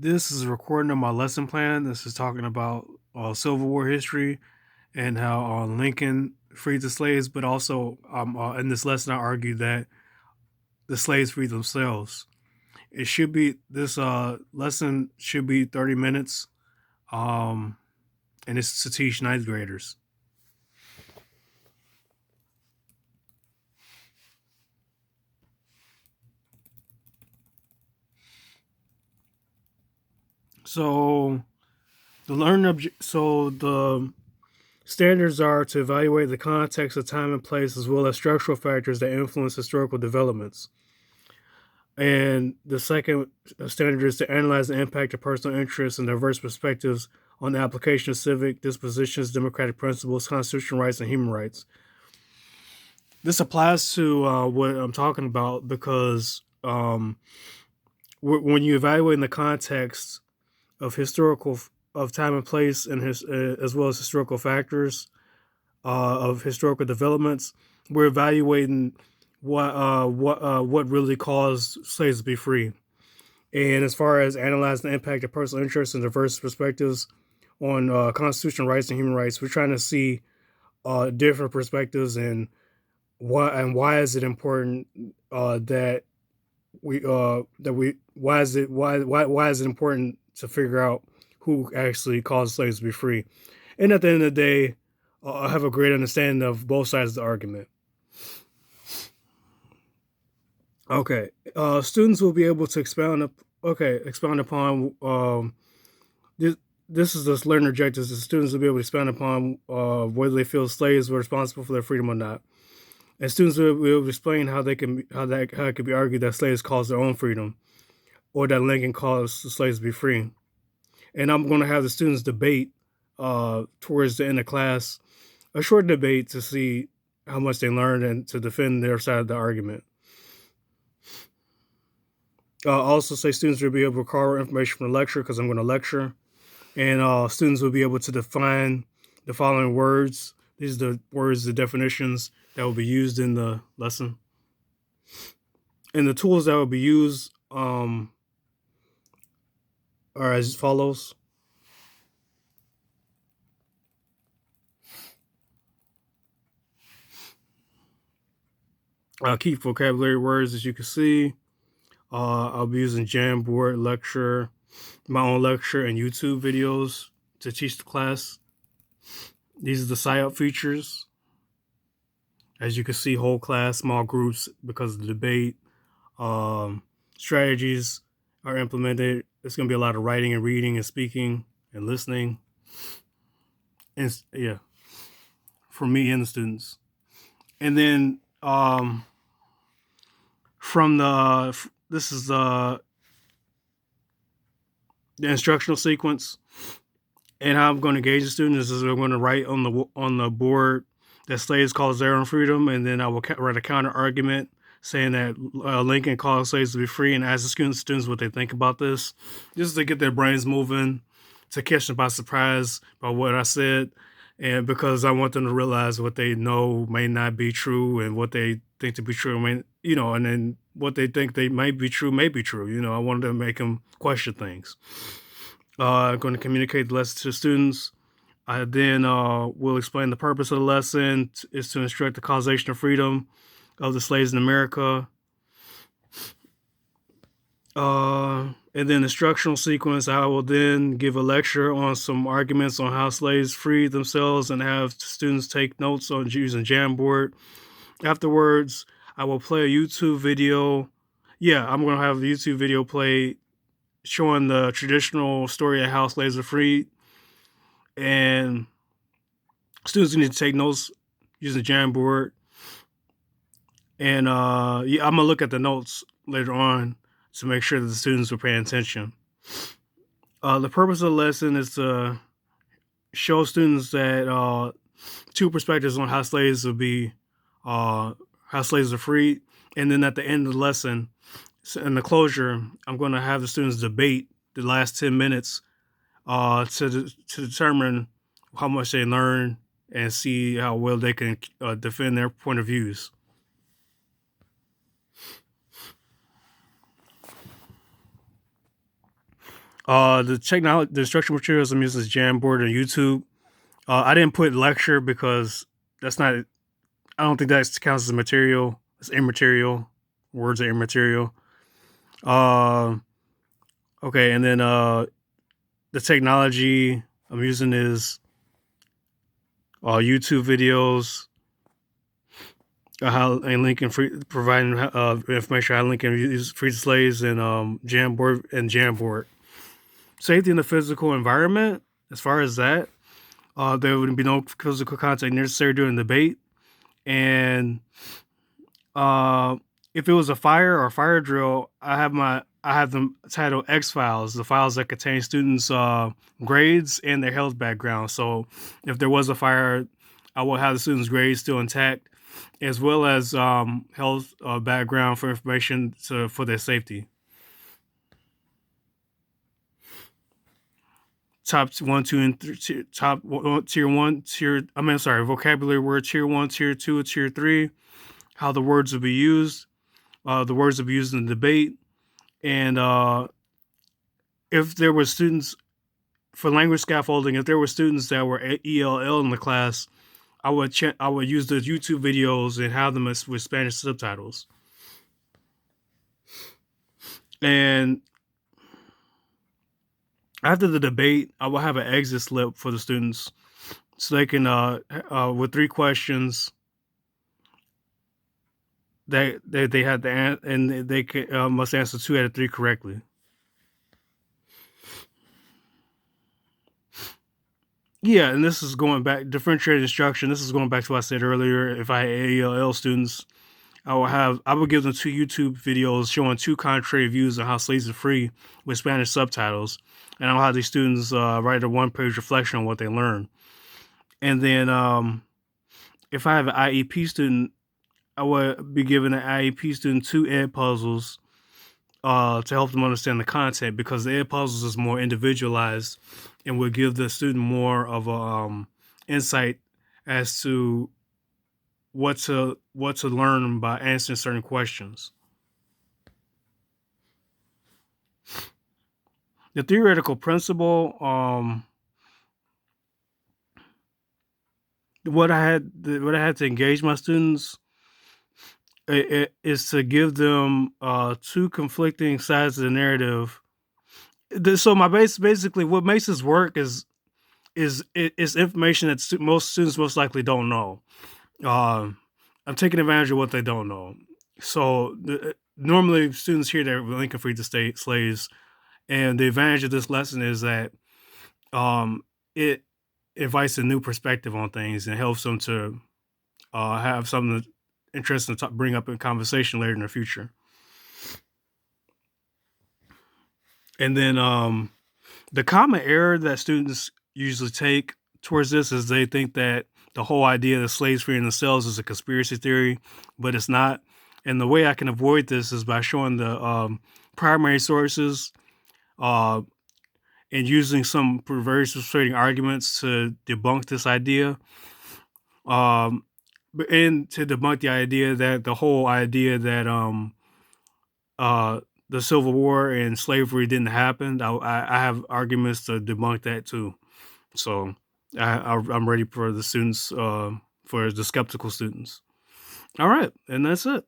This is a recording of my lesson plan. This is talking about Civil War history and how Lincoln freed the slaves, but also in this lesson I argue that the slaves freed themselves. It should be this lesson should be 30 minutes, um, and it's to teach ninth graders. So the standards are to evaluate the context of time and place as well as structural factors that influence historical developments. And the second standard is to analyze the impact of personal interests and diverse perspectives on the application of civic dispositions, democratic principles, constitutional rights, and human rights. This applies to what I'm talking about because when you evaluate in the context of of time and place and as well as historical factors of historical developments, we're evaluating what really caused slaves to be free. And as far as analyzing the impact of personal interests and diverse perspectives on constitutional rights and human rights, we're trying to see different perspectives and why is it important that we why is it important to figure out who actually caused slaves to be free. And at the end of the day, I have a great understanding of both sides of the argument. Okay, students will be able to expound upon this. This is this learning objectives. The students will be able to expound upon whether they feel slaves were responsible for their freedom or not, and students will be able to explain how it could be argued that slaves caused their own freedom, or that Lincoln caused the slaves to be free. And I'm going to have the students debate towards the end of class, a short debate to see how much they learned and to defend their side of the argument. Also, say students will be able to recall information from the lecture because I'm going to lecture, and students will be able to define the following words. These are the words, the definitions that will be used in the lesson, and the tools that will be used are as follows. Key vocabulary words, as you can see. I'll be using Jamboard, lecture, my own lecture, and YouTube videos to teach the class. These are the sign-up features. As you can see, whole class, small groups because of the debate. Strategies are implemented. There's going to be a lot of writing and reading and speaking and listening. And yeah, for me and the students. And then this is the instructional sequence, and how I'm going to engage the students is I'm going to write on the board that slaves caused their own freedom, and then I will write a counter argument saying that Lincoln caused slaves to be free, and ask the students what they think about this, just to get their brains moving, to catch them by surprise by what I said, and because I want them to realize what they know may not be true, and what they think to be true, and then what they think they might be true may be true. I wanted to make them question things. I'm going to communicate the lesson to students. I then will explain the purpose of the lesson is to instruct the causation of freedom of the slaves in America. And then instructional sequence, I will then give a lecture on some arguments on how slaves freed themselves and have students take notes on using Jamboard. Afterwards, I will play a YouTube video. Yeah, I'm going to have a YouTube video play showing the traditional story of how slaves were freed. And students need to take notes using Jamboard. And I'm going to look at the notes later on to make sure that the students are paying attention. The purpose of the lesson is to show students that two perspectives on how slaves are freed. And then at the end of the lesson, in the closure, I'm going to have the students debate the last 10 minutes to determine how much they learn and see how well they can defend their point of views. The instructional materials I'm using is Jamboard and YouTube. I didn't put lecture because that's not. I don't think that counts as material. It's immaterial. Words are immaterial. Uh, okay, and then the technology I'm using is YouTube videos. How and Lincoln free providing information how Lincoln use free displays and Jamboard. Safety in the physical environment. As far as that, there would be no physical contact necessary during debate. And uh, if it was a fire or fire drill, I have them titled X files, the files that contain students' grades and their health background. So if there was a fire, I will have the students' grades still intact, as well as health background for information for their safety. Top 1, 2, and 3. Top tier 1, tier. I mean, sorry, vocabulary word tier 1, tier 2, tier 3. How the words will be used. The words will be used in the debate, and if there were students for language scaffolding, if there were students that were ELL in the class, I would use the YouTube videos and have them with Spanish subtitles. And after the debate, I will have an exit slip for the students, so they can with 3 questions they had to and they must answer 2 out of 3 correctly. Yeah, and this is going back differentiated instruction. This is going back to what I said earlier. If I had AELL students, I would give them 2 YouTube videos showing 2 contrary views on how slaves are free with Spanish subtitles, and I'll have these students write a 1-page reflection on what they learned. And then if I have an IEP student, I would be giving an IEP student 2 ed puzzles to help them understand the content, because the ed puzzles is more individualized and will give the student more of a insight as to what to learn by answering certain questions. The theoretical principle, what I had to engage my students is to give them 2 conflicting sides of the narrative. So my basically what makes this work is information that most students most likely don't know. I'm taking advantage of what they don't know. So normally students hear that Lincoln freed the state slaves, and the advantage of this lesson is that it invites a new perspective on things and helps them to have something interesting to bring up in conversation later in the future. And then the common error that students usually take towards this is they think that the whole idea of slaves freeing themselves is a conspiracy theory, but it's not. And the way I can avoid this is by showing the primary sources and using some very persuading arguments to debunk this idea. And to debunk the idea that the whole idea that the Civil War and slavery didn't happen. I have arguments to debunk that too. So I'm ready for the students, for the skeptical students. All right, and that's it.